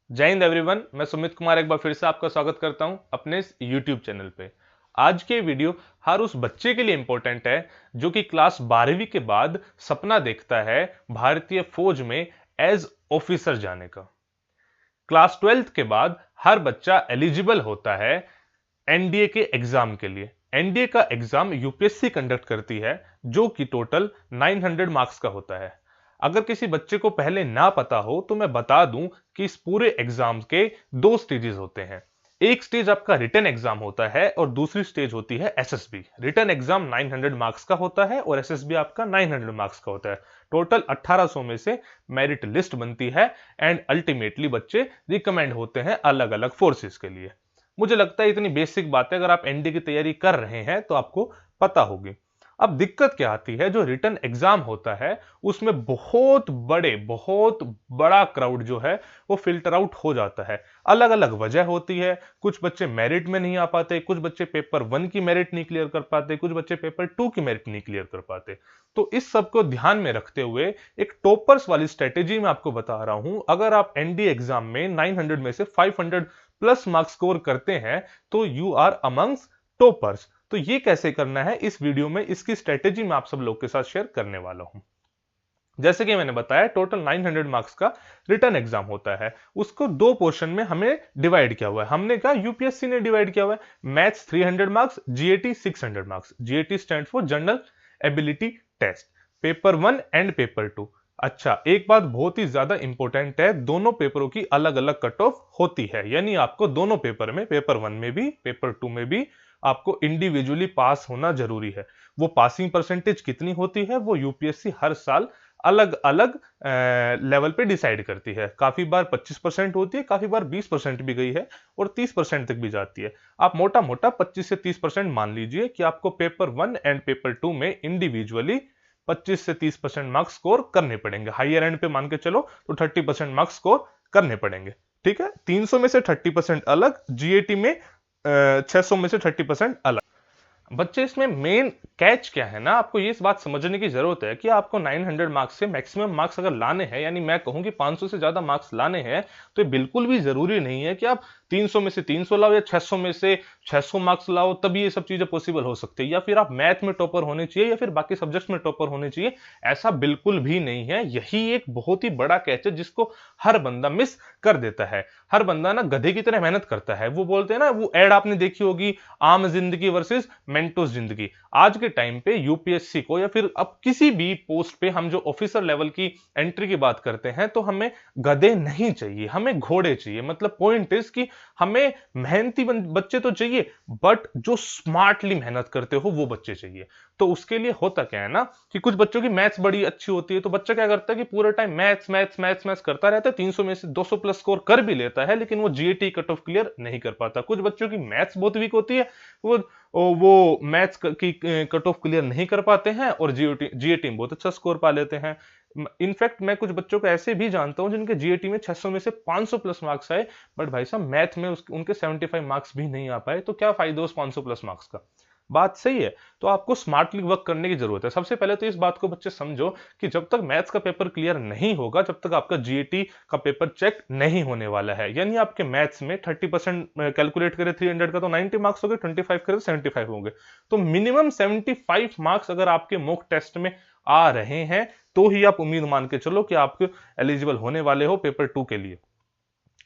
जय हिंद एवरीवन। मैं सुमित कुमार एक बार फिर से आपका स्वागत करता हूं अपने इस YouTube चैनल पे। आज के वीडियो हर उस बच्चे के लिए इंपॉर्टेंट है जो कि क्लास 12वीं के बाद सपना देखता है भारतीय फौज में एज ऑफिसर जाने का। क्लास 12th के बाद हर बच्चा एलिजिबल होता है एनडीए के एग्जाम के लिए। एनडीए का एग्जाम यूपीएससी कंडक्ट करती है जो कि टोटल 900 मार्क्स का होता है। अगर किसी बच्चे को पहले ना पता हो तो मैं बता दूं कि इस पूरे एग्जाम के दो स्टेजेस होते हैं। एक स्टेज आपका रिटन एग्जाम होता है और दूसरी स्टेज होती है एसएसबी। रिटन एग्जाम 900 मार्क्स का होता है और एसएसबी आपका 900 मार्क्स का होता है। टोटल 1800 में से मेरिट लिस्ट बनती है एंड अल्टीमेटली बच्चे रिकमेंड होते हैं अलग अलग फोर्सेस के लिए। मुझे लगता है इतनी बेसिक बात है, अगर आप एनडी की तैयारी कर रहे हैं तो आपको पता होगी। अब दिक्कत क्या आती है, जो रिटन एग्जाम होता है उसमें बहुत बड़ा क्राउड जो है वो फिल्टर आउट हो जाता है। अलग अलग वजह होती है। कुछ बच्चे मेरिट में नहीं आ पाते, कुछ बच्चे पेपर 1 की मेरिट नहीं क्लियर कर पाते, कुछ बच्चे पेपर 2 की मेरिट नहीं क्लियर कर पाते। तो इस सब को ध्यान में रखते हुए एक टॉपर्स वाली स्ट्रेटेजी मैं आपको बता रहा हूं। अगर आप एनडी एग्जाम में 900 में से 500 प्लस मार्क्स स्कोर करते हैं तो यू आर अमंग्स टॉपर्स। तो ये कैसे करना है, इस वीडियो में इसकी स्ट्रेटेजी मैं आप सब लोग के साथ शेयर करने वाला हूं। जैसे कि मैंने बताया, टोटल 900 मार्क्स का रिटर्न एग्जाम होता है। उसको दो पोर्शन में हमें डिवाइड किया हुआ है। हमने कहा यूपीएससी ने डिवाइड किया हुआ है। Maths 300 marks, GAT 600 marks. GAT stand for general ability test. Paper 1 and paper 2। अच्छा, एक बात बहुत ही ज्यादा इंपॉर्टेंट है, दोनों पेपरों की अलग अलग कट ऑफ होती है। यानी आपको दोनों पेपर में, पेपर 1 में भी पेपर 2 में भी आपको इंडिविजुअली पास होना जरूरी है। वो पासिंग परसेंटेज कितनी होती है वो यूपीएससी हर साल अलग अलग लेवल पे डिसाइड करती है। काफी बार 25% होती है, काफी बार 20% भी गई है और 30% तक भी जाती है। आप मोटा मोटा 25 से 30% मान लीजिए कि आपको पेपर 1 एंड पेपर 2 में इंडिविजुअली 25 से 30% मार्क्स स्कोर करने पड़ेंगे। हायर एंड पे मान के चलो तो 30% मार्क्स स्कोर करने पड़ेंगे। ठीक है, 300 में से 30% अलग, जीएटी में 600 में से 30% अलग। बच्चे इसमें मेन कैच क्या है ना, आपको ये इस बात समझने की जरूरत है कि आपको 900 मार्क्स से मैक्सिमम मार्क्स अगर लाने हैं, यानी मैं कहूं कि 500 से ज्यादा मार्क्स लाने हैं, तो ये बिल्कुल भी जरूरी नहीं है कि आप 300 में से 300 लाओ या 600 में से 600 मार्क्स लाओ तभी ये सब चीजें पॉसिबल हो सकती है, या फिर आप मैथ में टॉपर होने चाहिए या फिर बाकी सब्जेक्ट्स में टॉपर होने चाहिए। ऐसा बिल्कुल भी नहीं है। यही एक बहुत ही बड़ा कैच है जिसको हर बंदा मिस कर देता है। हर बंदा ना गधे की तरह मेहनत करता है। वो बोलते हैं ना, वो एड आपने देखी होगी, आम जिंदगी वर्सेस मेंटोस जिंदगी। आज के टाइम पे यूपीएससी को या फिर अब किसी भी पोस्ट पे हम जो ऑफिसर लेवल की एंट्री की बात करते हैं तो हमें गधे नहीं चाहिए, हमें घोड़े चाहिए। मतलब पॉइंट इज कि हमें मेहनती बच्चे तो चाहिए, बट जो स्मार्टली मेहनत करते हो वो बच्चे चाहिए। तो उसके लिए होता क्या है ना कि कुछ बच्चों की मैथ्स बड़ी अच्छी होती है, तो बच्चा क्या करता है कि पूरे time maths maths maths maths करता रहता है, 300 में से 200 प्लस स्कोर कर भी लेता है, लेकिन वो जीएटी कट ऑफ क्लियर नहीं कर पाता। कुछ बच्चों की मैथ्स बहुत वीक होती है, वो मैथ्स की कट ऑफ क्लियर नहीं कर पाते हैं और जीएटी में बहुत अच्छा स्कोर पा लेते हैं। इनफैक्ट मैं कुछ बच्चों को ऐसे भी जानता हूं जिनके जीएटी में 600 में से 500 प्लस मार्क्स आए, बट भाई साहब मैथ में उनके 75 मार्क्स भी नहीं आ पाए। तो क्या फायदा उस 500 प्लस मार्क्स का? बात सही है। तो आपको स्मार्टली वर्क करने की जरूरत है। सबसे पहले तो इस बात को बच्चे समझो कि जब तक मैथ्स का पेपर क्लियर नहीं होगा, जब तक आपका जीएटी का पेपर चेक नहीं होने वाला है। यानी आपके मैथ्स में 30% कैलकुलेट करें 300 का तो 90 मार्क्स हो गए, 25 करें तो 75 होंगे। तो मिनिमम 75 मार्क्स अगर आपके मॉक टेस्ट में आ रहे हैं तो ही आप उम्मीद मान के चलो कि आप एलिजिबल होने वाले हो पेपर 2 के लिए।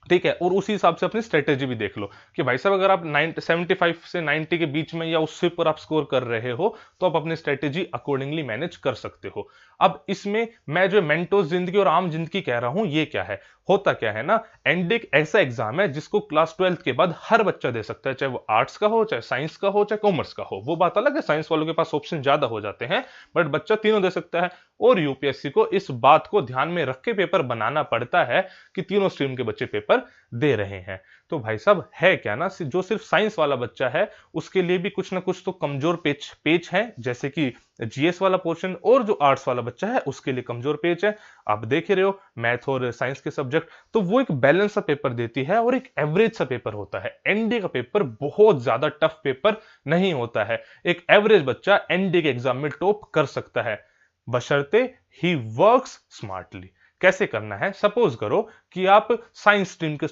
ठीक है, और उसी हिसाब से अपनी स्ट्रेटेजी भी देख लो कि भाई साहब अगर आप 75 से 90 के बीच में या उससे ऊपर आप स्कोर कर रहे हो तो आप अपनी स्ट्रेटेजी अकॉर्डिंगली मैनेज कर सकते हो। अब इसमें मैं जो मेंटोस जिंदगी और आम जिंदगी कह रहा हूं, ये क्या है, होता क्या है ना, एनडी एक ऐसा एग्जाम है जिसको क्लास 12th के बाद हर बच्चा दे सकता है, चाहे वो आर्ट्स का हो, चाहे साइंस का हो, चाहे कॉमर्स का हो। वो बात अलग है, साइंस वालों के पास ऑप्शन ज्यादा हो जाते हैं, बट बच्चा तीनों दे सकता है। और यूपीएससी को इस बात को ध्यान में रख के पेपर बनाना पड़ता है कि तीनों स्ट्रीम के बच्चे पेपर दे रहे हैं। तो भाई साहब है क्या ना, जो सिर्फ साइंस वाला बच्चा है उसके लिए भी कुछ ना कुछ तो कमजोर पेच है, जैसे कि जीएस वाला पोर्शन, और जो आर्ट्स वाला बच्चा है उसके लिए कमजोर पेच है। आप देख रहे हो मैथ और साइंस के सब्जेक्ट, तो वो एक बैलेंस सा पेपर देती है और एक एवरेज सा पेपर होता है। एनडी का पेपर बहुत ज्यादा टफ पेपर नहीं होता है। एक एवरेज बच्चा एनडी के एग्जाम में टॉप कर सकता है, बशर्ते ही वर्क्स स्मार्टली। कैसे करना है, सपोज करो कि आप साइंस स्ट्रीम के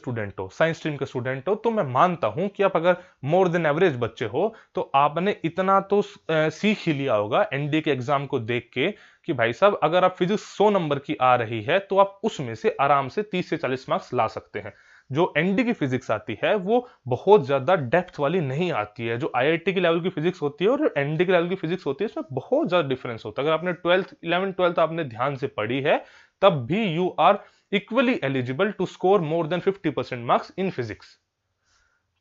स्टूडेंट हो तो मैं मानता हूं कि आप अगर मोर देन एवरेज बच्चे हो तो आपने इतना तो सीख ही लिया होगा एनडी के एग्जाम को देख के कि भाई साहब अगर आप फिजिक्स 100 नंबर की आ रही है तो आप उसमें से आराम से 30 से 40 मार्क्स ला सकते हैं। जो एनडी की फिजिक्स आती है वो बहुत ज्यादा डेप्थ वाली नहीं आती है। जो आईआईटी की लेवल की फिजिक्स होती है और जो एनडी की लेवल की फिजिक्स होती है इसमें बहुत ज्यादा डिफरेंस होता है। अगर आपने 12th आपने ध्यान से पढ़ी है तब भी you are equally eligible to score more than 50% marks in physics.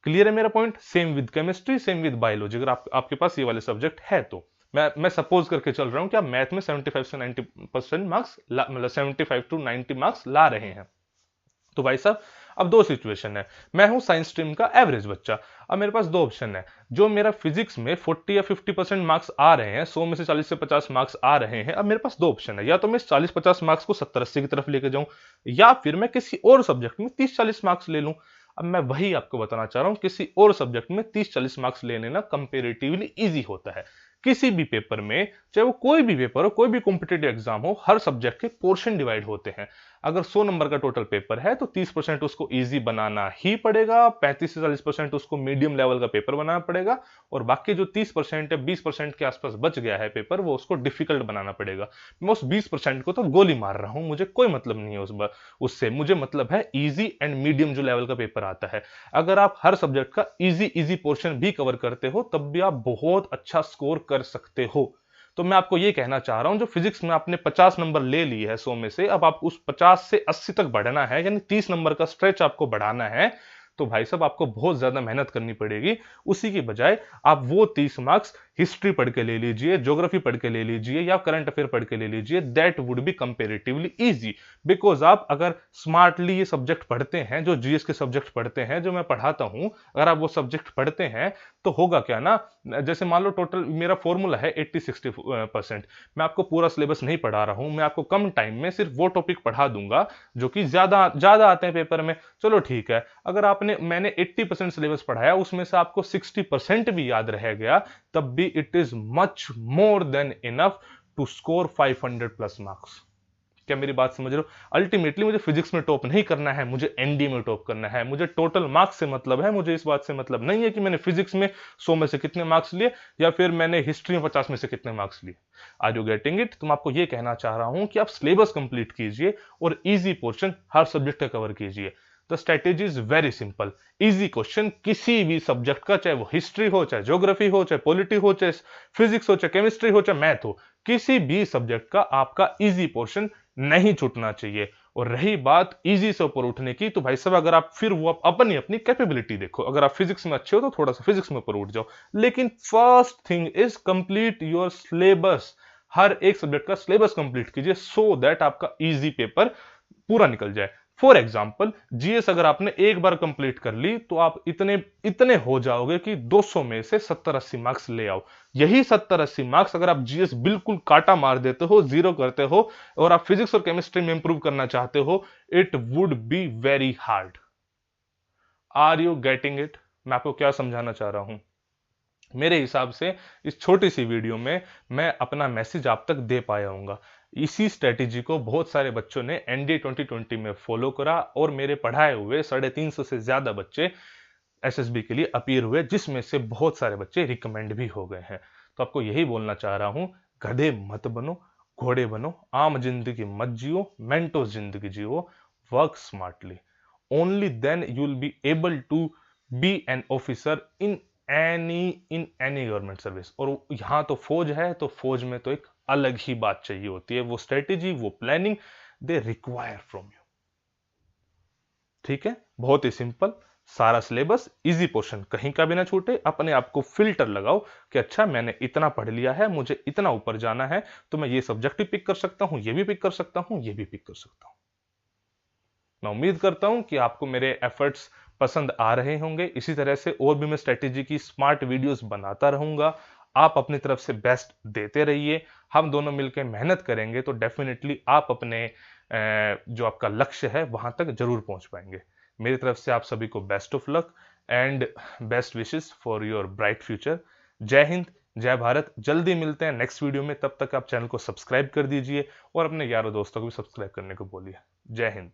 Clear है मेरा point? Same with chemistry, same with biology. अगर आपके पास ये वाले सब्जेक्ट है तो मैं सपोज करके चल रहा हूं कि आप मैथ में 75 से 90% मार्क्स मतलब 75 टू 90 मार्क्स ला रहे हैं। तो भाई साहब अब दो सिचुएशन है, मैं हूं साइंस स्ट्रीम का एवरेज बच्चा। अब मेरे पास दो ऑप्शन है, जो मेरा फिजिक्स में 40 या 50% मार्क्स आ रहे हैं, 100 में से 40 से 50 मार्क्स आ रहे हैं। अब मेरे पास दो ऑप्शन है, या तो मैं 40-50 मार्क्स को 70-80 की तरफ लेके जाऊं, या फिर मैं किसी और सब्जेक्ट में 30-40 मार्क्स ले लूं। अब मैं वही आपको बताना चाह रहा हूं, किसी और सब्जेक्ट में 30-40 मार्क्स लेने ना कंपेरेटिवली इजी होता है। किसी भी पेपर में, चाहे वो कोई भी पेपर हो, कोई भी कॉम्पिटेटिव एग्जाम हो, हर सब्जेक्ट के पोर्शन डिवाइड होते हैं। अगर 100 नंबर का टोटल पेपर है तो 30% उसको इजी बनाना ही पड़ेगा, 35 से 40% उसको मीडियम लेवल का पेपर बनाना पड़ेगा, और बाकी जो 30% या 20% के आसपास बच गया है पेपर, वो उसको डिफिकल्ट बनाना पड़ेगा। मैं उस 20% को तो गोली मार रहा हूं, मुझे कोई मतलब नहीं है उससे मुझे मतलब है इजी एंड मीडियम जो लेवल का पेपर आता है। अगर आप हर सब्जेक्ट का इजी पोर्शन भी कवर करते हो तब भी आप बहुत अच्छा स्कोर कर सकते हो। तो मैं आपको ये कहना चाह रहा हूं, जो फिजिक्स में आपने 50 नंबर ले लिए है 100 में से, अब आप उस 50 से 80 तक बढ़ना है, यानी 30 नंबर का स्ट्रेच आपको बढ़ाना है। तो भाई साहब आपको बहुत ज्यादा मेहनत करनी पड़ेगी। उसी की बजाय आप वो 30 मार्क्स हिस्ट्री पढ़ के ले लीजिए, ज्योग्राफी पढ़ के ले लीजिए, या करंट अफेयर पढ़ के ले लीजिए। That would be comparatively easy, because आप अगर स्मार्टली ये सब्जेक्ट पढ़ते हैं, जो जीएस के सब्जेक्ट पढ़ते हैं, जो मैं पढ़ाता हूं, अगर आप वो सब्जेक्ट पढ़ते हैं तो होगा क्या ना, जैसे मान लो टोटल मेरा फॉर्मूला है 80-60%, मैं आपको पूरा सिलेबस नहीं पढ़ा रहा हूं, मैं आपको कम टाइम में सिर्फ वो टॉपिक पढ़ा दूंगा जो कि ज्यादा ज्यादा आते हैं पेपर में। चलो ठीक है, अगर मैंने 80% सिलेबस पढ़ाया, उसमें से आपको 60% भी याद रह गया, तब भी it is much more than enough to score 500+ marks. क्या मेरी बात समझ रहे हो? अल्टीमेटली मुझे फिजिक्स में टॉप नहीं करना है, मुझे एनडी में टॉप करना है। मुझे टोटल मार्क्स से मतलब है, मुझे इस बात से मतलब नहीं है कि मैंने फिजिक्स में 100 में से कितने मार्क्स लिए, या फिर मैंने हिस्ट्री में 50 में से कितने मार्क्स लिए। Are you getting it? तो मैं आपको यह कहना चाह रहा हूं कि आप सिलेबस कंप्लीट कीजिए और इजी पोर्शन हर सब्जेक्ट का कवर कीजिए। The strategy is very simple. Easy question किसी भी सब्जेक्ट का, चाहे वो हिस्ट्री हो, चाहे ज्योग्राफी हो, चाहे पॉलिटी हो, चाहे फिजिक्स हो, चाहे केमिस्ट्री हो, चाहे मैथ हो, किसी भी सब्जेक्ट का आपका इजी पोर्शन नहीं छूटना चाहिए। और रही बात इजी से ऊपर उठने की, तो भाई साहब अगर आप फिर वो अपनी अपनी कैपेबिलिटी देखो। अगर आप फिजिक्स में अच्छे हो तो थोड़ा सा फिजिक्स में ऊपर उठ जाओ, लेकिन first thing is complete your syllabus. हर एक सब्जेक्ट का सिलेबस कंप्लीट कीजिए, सो दैट आपका इजी पेपर पूरा निकल जाए। फॉर एग्जाम्पल जीएस अगर आपने एक बार कंप्लीट कर ली तो आप इतने इतने हो जाओगे कि 200 में से 70-80 मार्क्स ले आओ। यही 70-80 मार्क्स अगर आप जीएस बिल्कुल काटा मार देते हो, जीरो करते हो, और आप फिजिक्स और केमिस्ट्री में इंप्रूव करना चाहते हो, it would be very hard. Are you getting it? मैं आपको क्या समझाना चाह रहा हूं? मेरे हिसाब से इस छोटी सी वीडियो में मैं अपना मैसेज आप तक दे पाया हूंगा। इसी स्ट्रेटेजी को बहुत सारे बच्चों ने एनडी 2020 में फॉलो करा, और मेरे पढ़ाए हुए 350 से ज्यादा बच्चे एसएसबी के लिए अपीयर हुए, जिसमें से बहुत सारे बच्चे रिकमेंड भी हो गए हैं। तो आपको यही बोलना चाह रहा हूं, गधे मत बनो, घोड़े बनो, आम जिंदगी मत जियो, मेंटोस जिंदगी जियो, work smartly. Only then you will be able to be an officer in any government service. और यहां तो फौज है, तो फौज में तो एक अलग ही बात चाहिए होती है, वो स्ट्रेटेजी, वो planning they require from you. ठीक है, बहुत ही सिंपल। सारा सिलेबस, इजी पोर्शन कहीं का भी ना छूटे। अपने आप को फिल्टर लगाओ कि अच्छा मैंने इतना पढ़ लिया है, मुझे इतना ऊपर जाना है, तो मैं ये सब्जेक्ट भी पिक कर सकता हूं, ये भी पिक कर सकता हूं, ये भी पिक कर सकता हूं। मैं उम्मीद करता हूं कि आपको मेरे एफर्ट्स पसंद आ रहे होंगे। इसी तरह से और भी मैं स्ट्रेटेजी की स्मार्ट वीडियोस बनाता रहूंगा। आप अपनी तरफ से बेस्ट देते रहिए, हम दोनों मिलकर मेहनत करेंगे तो डेफिनेटली आप अपने जो आपका लक्ष्य है वहां तक जरूर पहुंच पाएंगे। मेरी तरफ से आप सभी को best of luck and best wishes for your bright future. जय हिंद, जय भारत। जल्दी मिलते हैं नेक्स्ट वीडियो में, तब तक आप चैनल को सब्सक्राइब कर दीजिए और अपने यारों दोस्तों को भी सब्सक्राइब करने को बोलिए। जय हिंद।